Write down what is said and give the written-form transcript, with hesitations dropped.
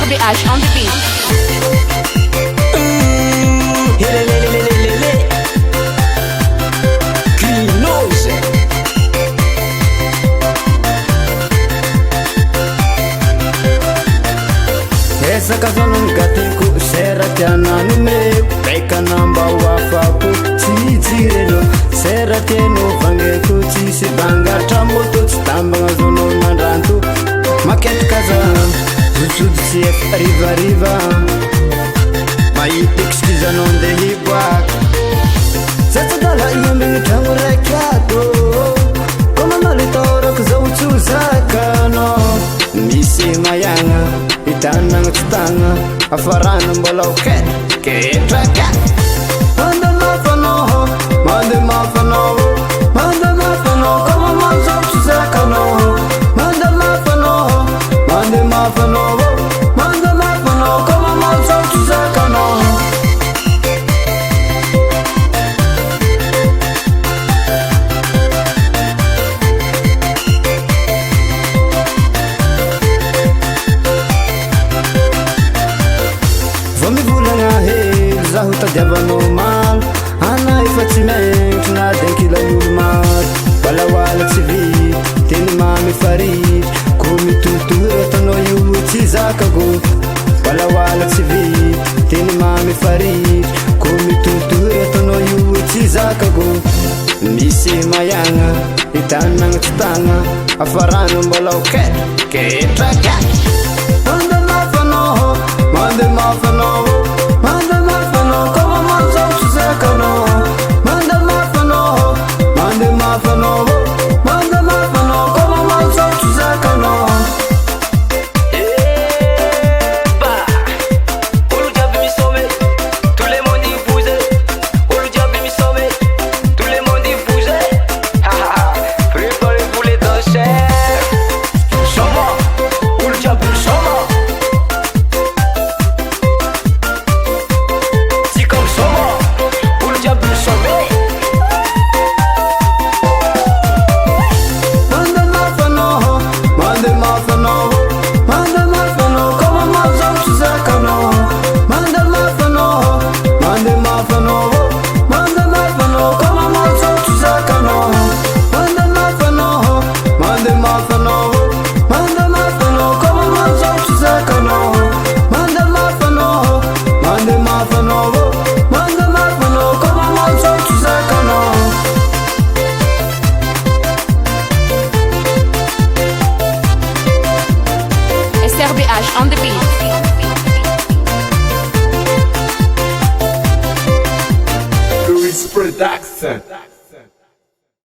SRBH on the beat. Sakazonong gateko seratiananome kaikanamba wafako tsijireno seratieno vangeko tsisy bangatra moto tsy tambagna zono mandranto maketikaza zotsody tsy efa rivariva mahita excuse-anao andeha hiboaka satsadala iomegny tragno raiky ato komanalitorako zao tsy ho zakanao misy mayagna itanagna tsy tagna afarana mbola ketraka mande mafanao mande mafanao mande mafanao kama mazao tsy zakanao mande mafanao mande mafanao mande mafanao kama mazao tsy zakanao zaho tadiavanao malo ana efa tsy mentry na dankilan'olo maro walawala tsy vity teny mamy faritry ko mitotory atanao io tsy zakago walawala tsy vity teny mamy faritry ko mitotory atanao io tsy zakago misy mayagna itanagna tsy tagna afarana mbola ketraka mande mafanao mande mafanao mande mafanao kama mazao tsy zakanao mande mafanao mande mafanao mande mafanao kama mazao tsy zakanao olo jiaby misome tout le monde y bouge olo jiaby misome tout le monde y bouge préparez-vous les danseurs soma olo jiaby misoma SRBH on the beat. Louis Production.